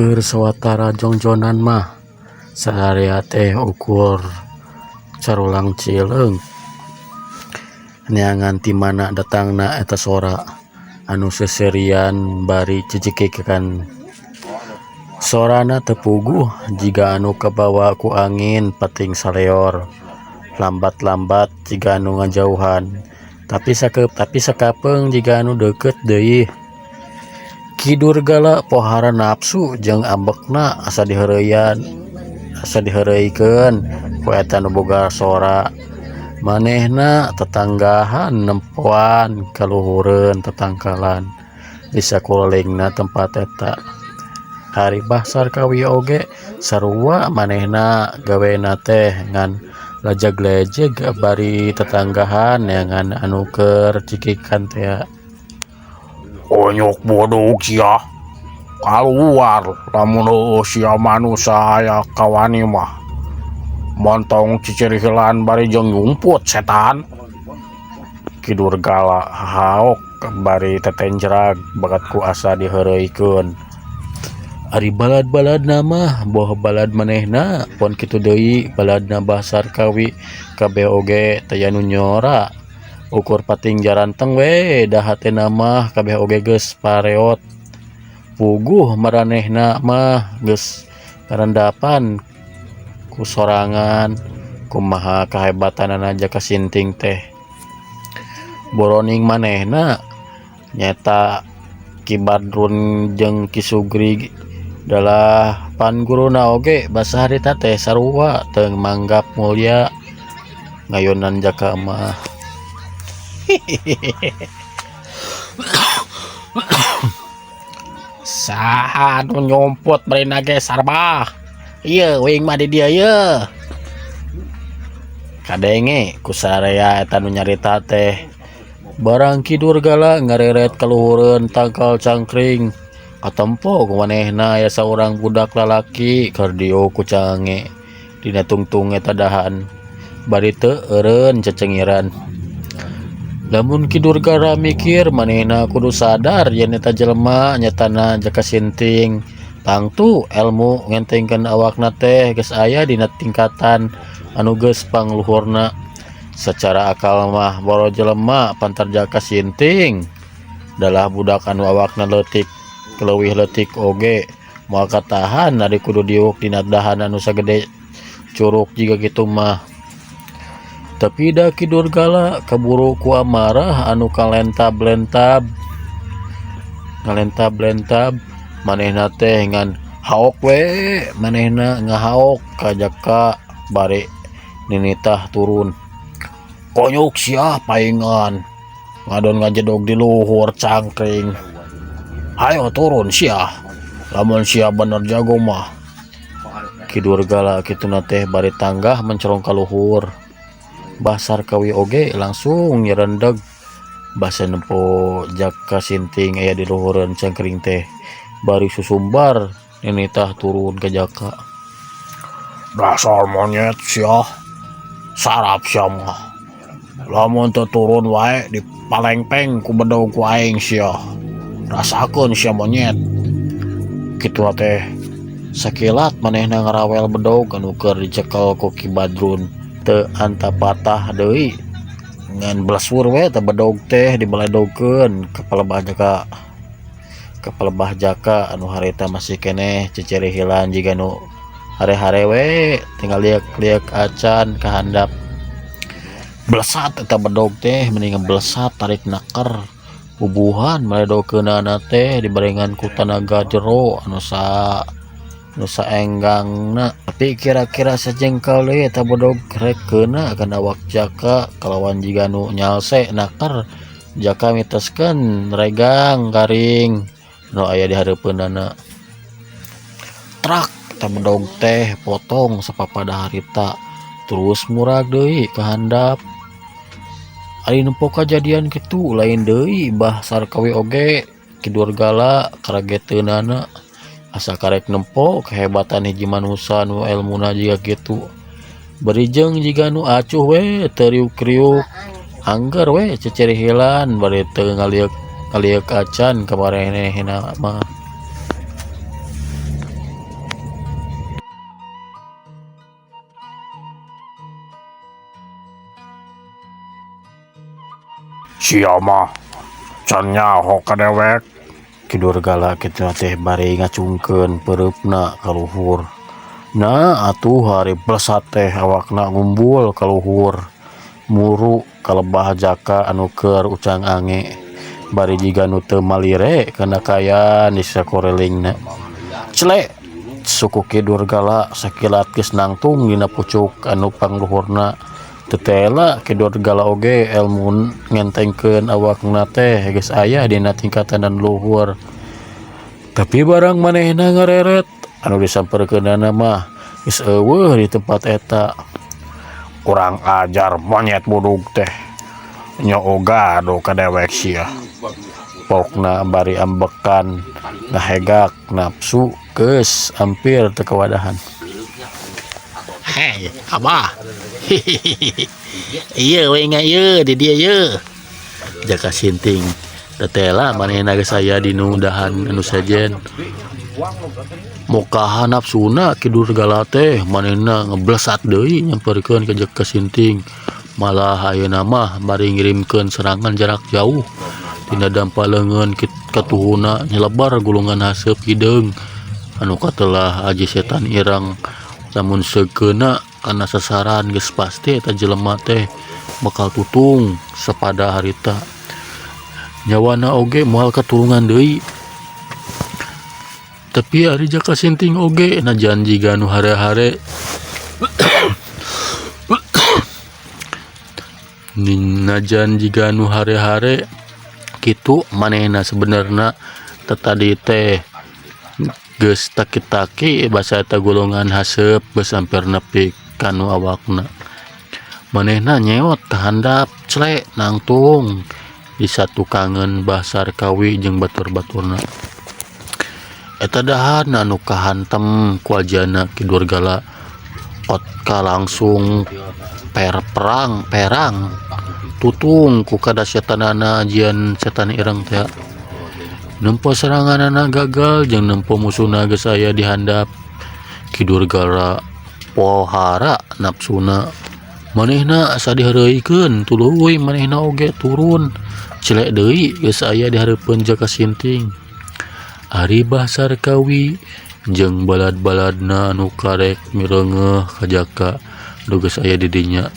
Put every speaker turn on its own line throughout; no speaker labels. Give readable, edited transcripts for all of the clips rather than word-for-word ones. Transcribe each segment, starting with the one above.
Keur sawatara jongjonan mah sadaya teh ukur carulang cileung neangan ti mana datangna eta sora anu seserian bari cicikekan sorana teu puguh jiga anu kabawa ku angin pating saleor lambat-lambat jiga anu ngajauhan tapi sakapeung jiga anu deukeut deui. Ki Durgala pohara nafsu jeung ambekna asa diheureuikeun ku eta nu boga sora. Manehna tetanggahan nempoan kaluhureun tetangkalan di sakulingna tempat eta. Haribah Sarkawi oge sarua manehna gawena teh ngan lajag-lejeg bari tetanggahan neangan anu keur cikikan teh.
Onyok bodoh sia keluar lamun sia manusia aya kawani mah montong cicirihilan bari jeung ngumput setan. Ki Durgala haok bari tetenjrag bakat ku asa diheureuikeun. Ari balad-baladna mah boh balad manehna pon kitu deui baladna Bah Sarkawi kabeh oge teu anu nyora. Ukur pating jaranteng we dah hatena mah kabeh oge geus pareot. Puguh maranehna mah geus karendapan ku sorangan kumaha kahebatanana Jaka Sinting teh. Boroning manehna nyata Ki Badrun jeung Ki Sugri dalah panguruna oge basa harita teh sarua teu manggap mulya ngayonan Jaka mah.
Saha nu nyompot bari nage Sarbah? Ieu wing mah di dieu ye.
Kadenge ku sararea eta nu nyarita teh. Barang Ki Durgala ngareret kaluhureun tangkal cangkring. Katempo ku manehna aya saurang budak lalaki keur diuk ku cange dina tungtung eta dahan. Bari teu eureun cecengiran. Lamun Ki Durgala mikir manehna kudu sadar yen eta jelema nyatana Jaka Sinting. Tangtu elmu ngentengkeun awakna teh geus aya dina tingkatan anu geus pangluhurna. Secara akal mah boro jelema pantar Jaka Sinting dalah budak anu awakna leutik keleuwih leutik oge moal katahan ari kudu diuk dina dahan anu sagede curug jiga kitu mah. Tapi da Ki Durgala kaburu ku amarah anu kalentab-lentab manehna teh ngan haok we manehna ngahaok ka Jaka bari ninitah turun.
Konyuk sia paingan ngadon ngajedog di luhur cangkring. Hayo turun sia lamun sia bener jago mah.
Ki Durgala kituna teh bari tanggah mencerong ka luhur. Bah Sarkawi oge langsung nyerendeg basa nempo Jaka Sinting aya di luhureun cangkring teh bari susumbar ninitah turun ka Jaka.
Dasar monyet sia sarap sia mah lamun teu turun wae dipalengpeng ku bedog ku aing sia rasakeun sia monyet.
Kitu teh sakilat manehna ngarawel bedog anu keur dicekel ku Ki Badrun teu anta patah deui ngan bleswur we teh bedog teh dibaledogkeun ka palebah Jaka anu harita masih keneh cicirihilan jiga nu hare-hare we tinggal liek-liek acan ka handap. Blesat eta bedog teh mending blesat tarik naker bubuhan maledogkeunana teh dibarengan ku tanaga jero anu saenggangna. Tapi kira-kira sajengkal deui eta bedog rek keuna kana awak Jaka kalawan jiga nu nyalse naker Jaka mitoskeun regang garing nu aya di hareupeunana. Trak eta bedog teh potong sapapada harita terus murag deui ka handap. Ari nempo kajadian kitu lain deui Bah Sarkawi oge Ki Durgala karageteunana asa karek nempo kehebatan hiji manusia nu elmuna jiga kitu. Berijeng jiga nu acuh we teu riuk-riuk angger we cicirihilan bari teu ngaliek acan ka maranehna mah.
sia mah can nyaho ka dewek.
Kidurgala kitu teh bari ngacungkeun pereupna ka luhur. Nah atuh hari blesat teh awakna ngumbul ka luhur. Muru kalebah jaka anu keur ucang ange. Bari jiga nu teu malire kana kayan di sakorelingna. Celek suku Kidurgala sakilat geus nangtung dina pucuk anu pangluhurna. Tetela Kidurgala oge elmu ngentengkeun awakna teh geus aya dina tingkatan anu luhur. Tapi barang manehna ngareret anu disamperkeunana mah geus eueuh di tempat eta.
Kurang ajar monyet budug teh. Nya ogado ka dewek sia.
Pokna bari ambekan ngahegak nafsu geus hampir teu kawadahan.
Hei, abah. Iya we nga ieu di dia ieu.
Jaka sinting tetela manehna geus aya di nu dahan anu sejen. Mokaha nafsuna Kidurgala teh manehna ngeblesat deui nyamperkeun ka Jaka sinting. Malah ayeuna mah bari ngirimkeun serangan jarak jauh tina dampaleungeun katuhuna nyelebar gulungan haseup hideung anu katelah aji setan irang. Lamun segeuna kana sasaran geus pasti eta jelema teh bakal tutung sapada harita. Nyawana oge moal katulungan deui. Tapi ari Jaka sinting oge na janji ganu hare-hare. Nina janji ganu hare-hare kitu manehna sebenarna tadi teh geus taki-taki basa eta golongan haseup geus hampir nepi kanu awakna. Manehna nyeot ka handap celek nangtung di satukangeun Basar Kawi jeung batur-baturna. Eta dahan anu kahantem ku ajana Kidurgala otka langsung perang tutung ku kadasyatanana ajian setan ireng teh. Nempo seranganana gagal jeung nempo musuhna geus aya di handap. Kidurgala pohara nafsuna. Manehna asa dihareuikeun tuluy manehna oge turun. Celek deui geus aya di hareupeun Jaka sinting. Ari Basar Kawi jeung balad-baladna anu karek mireungeuh ka Jaka nu geus aya di dinya.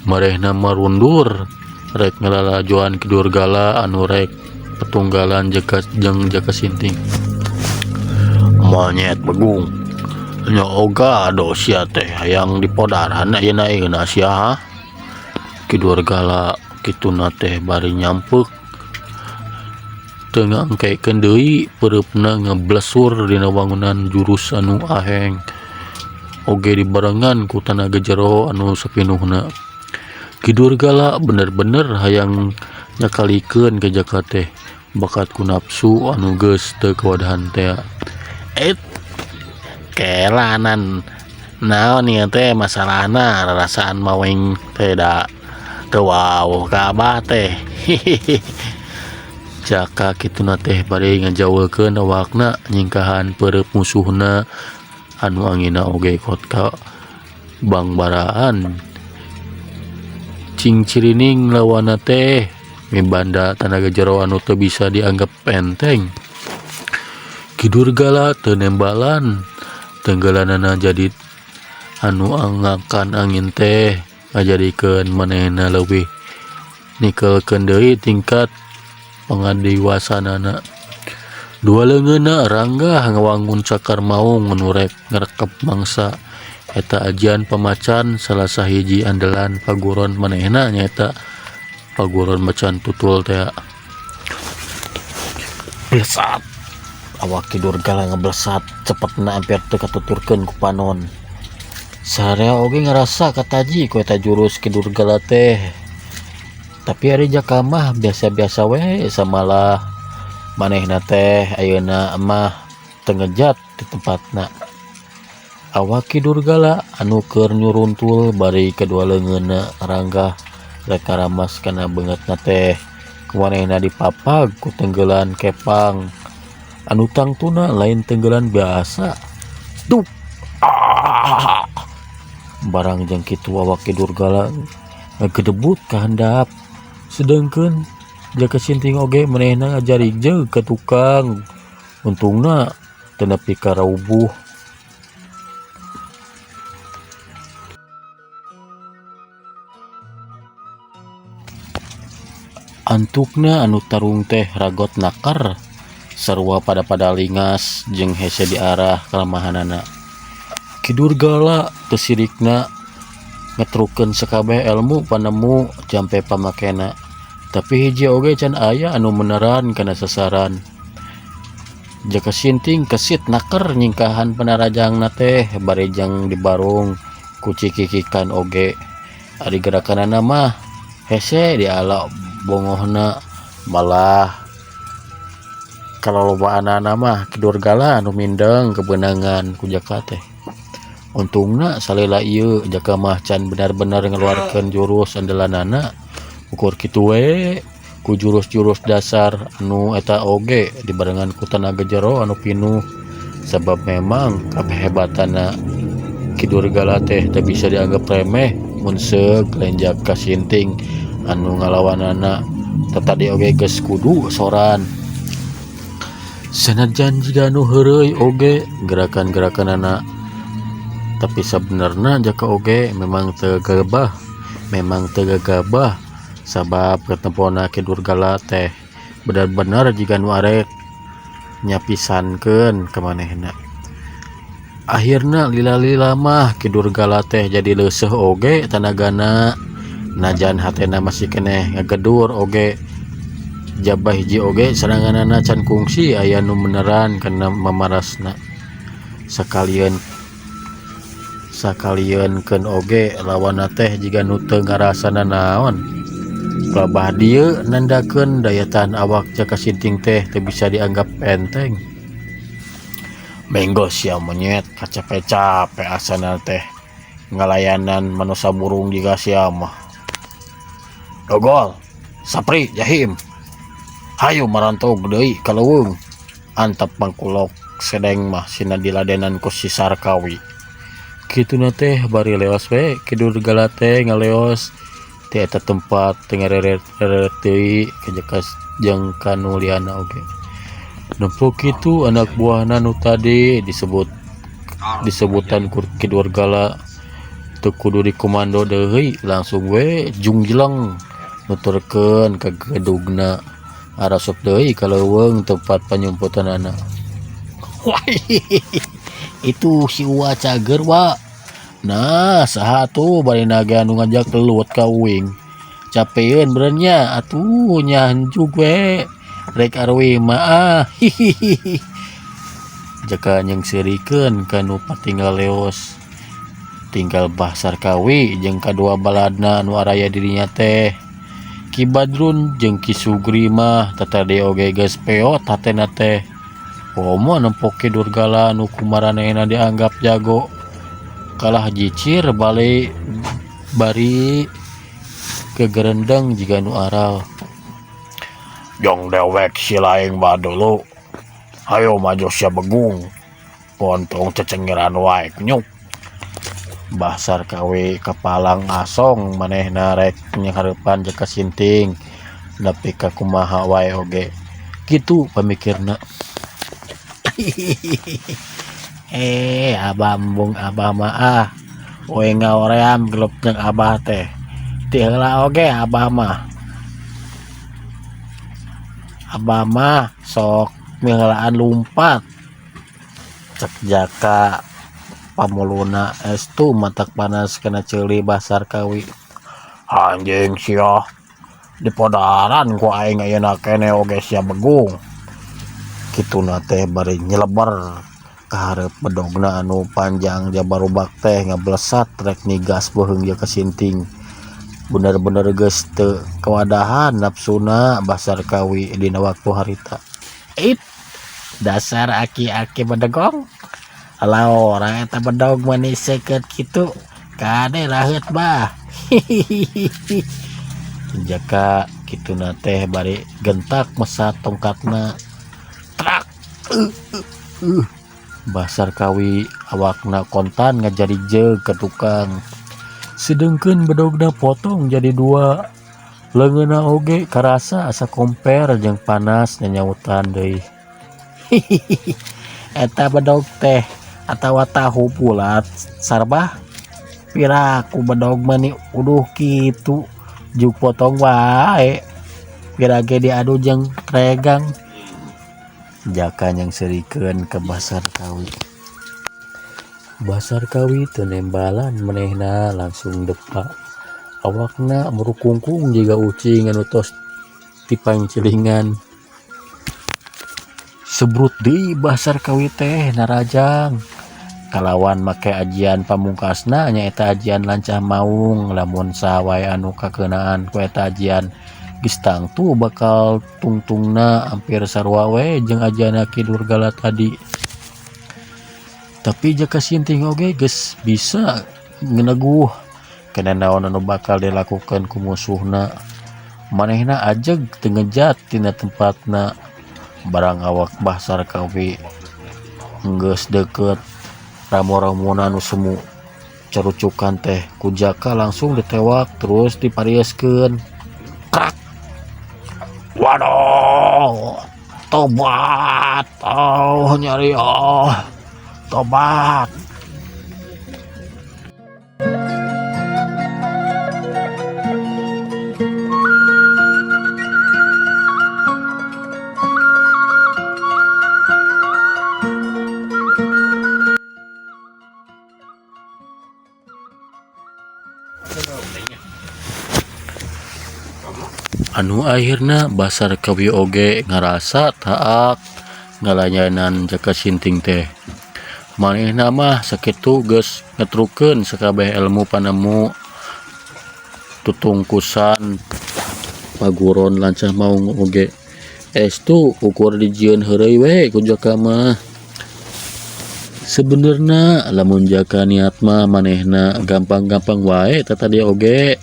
Marehna marundur rek ngalalajoan Kidurgala anu rek petunggalan Jaka sinting.
Monyet begung. Nya ogado sia teh hayang dipodaran ayeuna euna sia ha.
Kidurgala kituna teh bari nyampeuk teu ngangkekeun deui pereupna ngeblesur dina wangunan jurus anu aheng. Oge dibarengan ku tanaga jero anu sapinuhna. Kidurgala bener-bener hayang nyakalikeun ka Jaka teh bakat ku nafsu anu geus teu kawadahan teh.
Kelanan naon ieu teh masalahna rarasaan maweng teh da teu wau ka abah teh.
Jaka kituna teh bari ngajaweukeun awakna nyingkahan pereup musuhna anu anginna oge kot ka bangbaraan. Cing cirining lawanna teh mibanda tanaga jero anu teu bisa dianggap enteng. Kidurgala teu nembalan tenggelanana jadi anu angakan angin teh ngajadikeun manehna leuwih nikelkeun deui tingkat pangadiwasanana. Dua leungeunna ranggah ngawangun cakar maung anu rek ngrekep mangsa. Eta ajian pamacan salah sahiji andalan paguron manehna nyaeta paguron macan tutul teh.
Blesat. Awak Kidurgala ngeblesat cepetna hampir teu katuturkeun ku panon. Sarea oge ngarasa kataji ku eta jurus Kidurgala teh. Tapi ari Jaka mah biasa-biasa we samalah manehna teh ayeuna mah teu ngejat di tempatna. Awak Kidurgala anu keur nyuruntul bari kedua leungeunna ranggah rek ngaramas kana beungeutna teh. Kumanehna dipapag ku tenggelan kepang anu tangtuna lain tenggelan biasa. Dup. Barang jeung kitu awak Kidurgala ngegedebut ka handap Sedangkan jaka sinting oge manehna ngajari jeung ke tukang. Untungna teu nepi ka raubuh. Antukna anu tarung teh ragot nakar sarua pada lingas jeung hese diarah kalemahanana. Ki Durgala teu sirikna ngetrukeun sakabeh ilmu panemu jampe pamakena, tapi hiji oge can aya anu meneran kana sasaran. Jaka sinting kesit nakar nyingkahan panarajangna teh barejang dibarung ku cikikikan oge. Ari gerakanana mah hese diala bongohna, malah kalolobaanana mah Ki Durgala anu mindeng kebenangan ku Jaka teh. Untungna salela ieu Jaka mah can benar-benar ngeluarkeun jurus andalanana ukur kitu we ku jurus-jurus dasar anu eta oge dibarengan ku tenaga jero anu pinuh. Sabab memang kahebatanna Ki Durgala teh teu bisa dianggap remeh mun seug lain Jaka sinting anu ngalawanana tadi oge geus kudu soran. Sanajan jiga anu heureuy oge gerakan-gerakanana, tapi sebenarnya Jaka oge memang teu gagabah sabab ketempona Ki Durgala teh benar-benar jiga nu arek nyapisankeun ka manehna. Akhirna lila-lila mah Ki Durgala teh jadi leuseuh oge tanagana, najan hatena masih keneh ngagedur oge. Jabah hiji oge seranganana can kungsi aya nu meneran kana mamarasna. Sakalieunkeun oge lawanna teh jiga nu teu ngarasana naon. Babah dieu nandakeun daya tahan awak Jaka sinting teh teu bisa dianggap enteng.
Menggo sia monyet kacape-cape asana teh ngalayanan manusia burung jiga sia mah. Dogol, Sapri, Jahim, hayu marantau deui ka leuweung. Antep mangkulok sedeng mah sina diladenan ku si Sarkawi.
Kituna teh bari leos we Ki Durgala teh ngaleos ti eta tempat teu ngareret deui ka Jaka jeung kanu liana oge. Nempo kitu anak buahna nu tadi disebutan Ki Durgala teu kudu dikomando deui, langsung we jungjleng nuturkeun ka gedugna arasup deui ka leuweung tempat panyumputanana.
Wah, itu si Uwa cager wa. Nah, saha tuh bari naga anu ngajak lelut ka uing. Capeun benernya atuh nyanjuk we. Rek arwi mah Jaka nyengsirikeun kanu patinggal leos. Tinggal Bah Sarkawi jeung kadua baladna anu araya dirinya teh. Ki Badrun jeung Ki Sugri mah tatade oge geus peot hatena teh. Komo nempok Ki Durgala anu kumaranehna dianggap jago kalah jicir bari kegerendeng jiga nu aral.
Jong dewek si laing badulu. Hayo maju sia begung. Pontong cecengiran wae nyuk.
Bah Sarkawi kepalang asong manehna rek nyahareupan Jaka sinting nepi ka kumaha wae oge. Kitu pamikirna. Abah embung abah mah we ngaoream gelup jeung abah teh. Ti heula oge abah mah sok miheulaan lumpat. Cek Jaka pamuluna estu matak panas kena ceuli Bah Sarkawi.
Anjing sia. Di podaran ku aing ayeuna kene oge sia begung.
Kituna teh bari nyeleber ka hareup bedogna anu panjang jabarubak teh ngablesat rek nigas beuheung Jaka sinting. Bener-bener geus teu kawadahan nafsuna Bah Sarkawi dina waktu harita. Dasar aki-aki bedegong. Alau orang eta bedog manis seukeut kitu. Kade raheut bah. Jaka kituna teh bari gentak mesat tongkatna. Trak. Bah Sarkawi awakna kontan ngajari jeug ke tukang. Sedengkeun bedogna potong jadi dua.
leungeunna oge karasa asa komper jeung panas nyanyautan deui. Eta bedog teh atawa tahu bulat sarbah pira ku bedog mani uduh kitu juk potong wae pira ge diadu jeung regang jaka yang serikeun ke Basar Kawi. Basar Kawi teu nembalan manehna langsung depa awakna merukungkung jiga ucing anu tos dipangcilingan. Sebrut deui Basar Kawi teh narajang kalawan make ajian pamungkasna nyaeta ajian lancah maung lamun sawae anu kakeunaan ku eta ajian geus tangtu bakal tungtungna hampir sarua we jeung ajianna Ki Durgala tadi. Tapi jaka sinting oge geus bisa ngeneguh kana naon anu bakal dilakukan ku musuhna. Manehna ajeg teu ngejat tina tempatna barang awak Basar Kawi geus deukeut ramo-ramona anu semu carucukan teh ku Jaka langsung ditewak terus diparieskeun. Krak.
Waduh, tobat, nyari tobat.
Anu akhirna Basar Kawi oge ngarasa taak ngalanyanan Jaka Sinting teh. Manehna mah sakitu geus ngetrukeun sakabeh ilmu panemu tutungkusan paguron lancah maung oge. Estu ukur dijieun heureuy we ku Jaka mah. Sebenerna lamun Jaka niat mah manehna gampang-gampang wae tata dia oge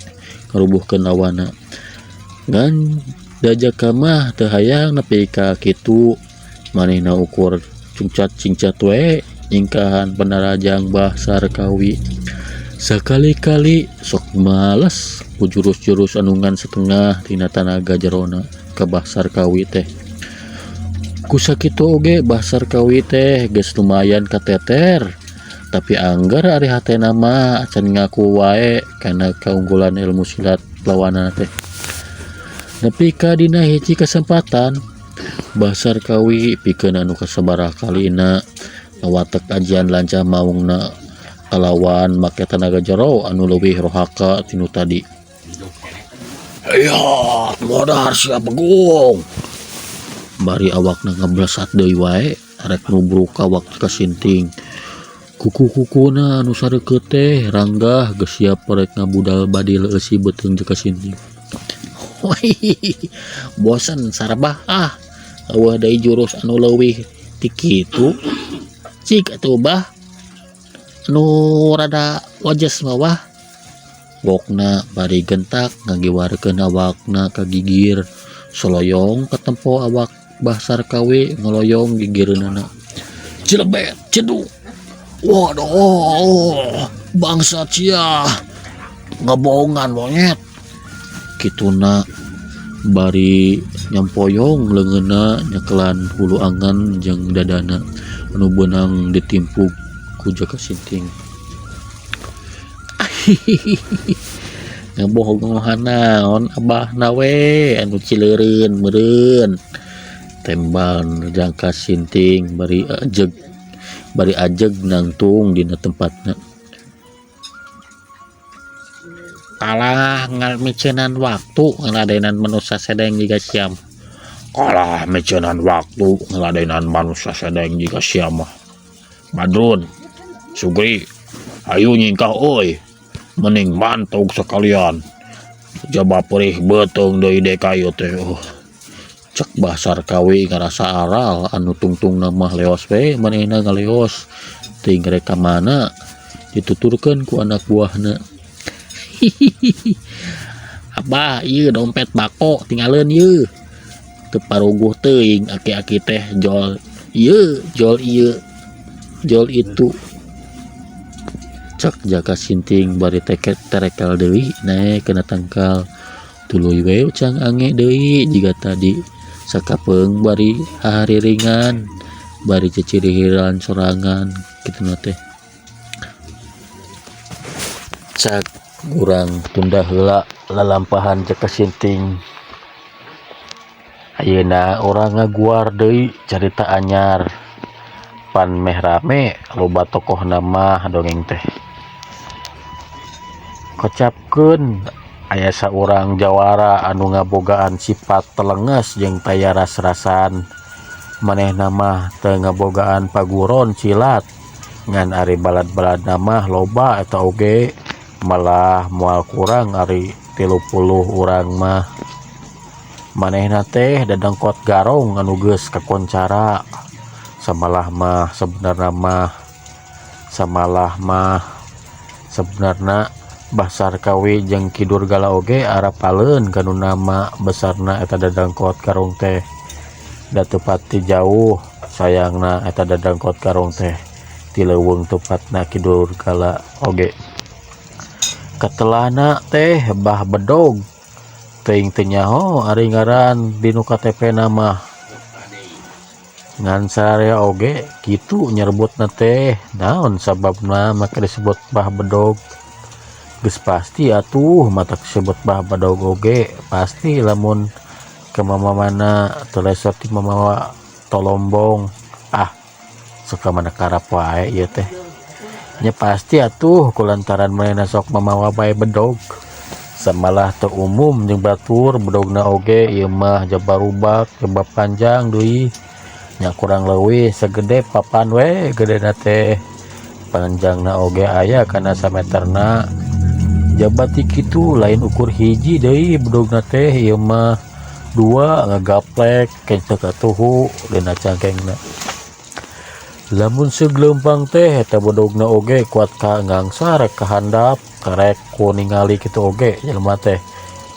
ngarubuhkeun lawanna. Ngan da Jaka mah teu hayang nepi ka kitu manehna ukur cingcat we nyingkahan panarajang Basar Kawi. Sakali-kali sok males ku jurus-jurus anu ngan setengah tina tanaga jerona ka Basar Kawi teh. Ku sakitu oge Basar Kawi teh geus lumayan kateter tapi anggar ari hatena mah acan ngaku wae kana kaunggulan ilmu silat lawanna teh. Nepi ka dina hiji kesempatan Basar Kawi pikeun anu kasabarah kalina ngawatek ajian lancah maungna kalawan make tenaga jero anu leuwih rohaka tinu tadi.
Ya, modar siap begung.
Bari awakna ngablesat deui wae arek nubruk awak Jaka Sinting. Kuku-kukuna anu sareukeut teh ranggah geus siap rek ngabudal badi leusi beuteung Jaka Sinting. Bosen sarbah eueuh deui jurus anu leuwih ti kitu. Cik atuh bah anu rada wajes mah wah. Wokna bari gentak ngagiwarkeun awakna ka gigir soloyong katempo awak Basar Kawi ngoloyong gigireunana.
Cilebet, cedu. Waduh, bangsa cia ngebohongan monyet.
Kituna bari nyampoyong leungeunna nyekelan hulu angan jeung dadana anu beunang ditimpuk ku Jaka Sinting. Ngabohongan naon abahna we anu cileureun meureun. Tembang Jaka Sinting bari ajeg nangtung dina tempatna.
Kalah ngalmiceunan waktu ngaladenan manusia sedeng jiga siam.
Kalah mecenan waktu ngeladenan manusia sedeng jika siamah. Badrun, Sugri, ayo nyingkah oi, mending mantog sekalian. Jaba perih betung deui dekayu teh.
Cek Basar Kawi ngarasa aral anu tungtung nama leos we manehna ngaleos teuing reka mana dituturkeun ku anak buahna.
Abah ieu dompet bako tinggalin ieu. Teu paruguh teuing aki-aki teh jol ieu, jol itu.
Cek Jaka Sinting bari terekel deui naik kena tangkal. tuluy we cang ange deui jiga tadi sakapeung bari hari ringan bari cicirihiran sorangan kitu na teh. Cak urang tunda heula lalampahan cek kasinting. Ayeuna urang ngaguar deui carita anyar. Pan meh rame loba tokoh nama dongeng teh. Kocapkeun aya saurang jawara anu ngabogaan sifat telenges jeung taya ras-rasan. Manehna mah teu ngabogaan paguron silat ngan ari balad-balad mah loba eta oge malah moal kurang ari 30 urang mah. Manehna teh dadangkot garong anu geus kakoncara. Samalah mah sebenarna Basar Kawi jeung Ki Durgala oge arapaleun kanu nama besarna eta dadangkot garong teh. Da tepati jauh sayangna eta dadangkot garong teh ti leuweung tepatna Ki Durgala oge. Katelahna teh Bah Bedog teuing teu nyaho ari ngaran dinu KTP nama ngan sararea oge kitu nyerbutna teh naon sababna maka disebut Bah Bedog. Geus pasti atuh mata disebut Bah Bedog oge pasti lamun kemamana telesot ti mamawa tolombong suka mana karap wae ieu teh nya pasti atuh kulantaran manehna sok mamawa bae bedog. Samalah teu umum jeung batur bedogna oge ieu mah jabarubak jaba panjang deui nya kurang leuwih sagede papan we gedena teh. Panjangna oge aya kana sameterna jabati kitu lain ukur hiji deui bedogna teh ieu mah dua ngagaplek kente katuhu dina cangkengna. Lamun segelempang teh eta bedogna oge kuat ka ngangsa rek kahandap karek ku ningali kitu oge jelema teh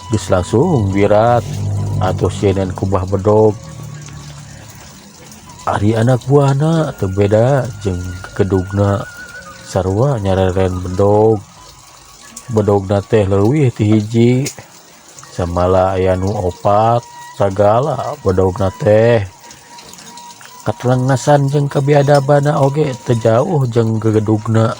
geus langsung wirat atuh sieun ku Bah Bedog. Ari anak buahna teu beda jeung kedugna sarua nyareren bedog. Bedogna teh leuwih ti hiji samala aya nu opat sagala bedogna teh. Katelengasan jeung kabiadabana oge teu jauh jeung gegedugna.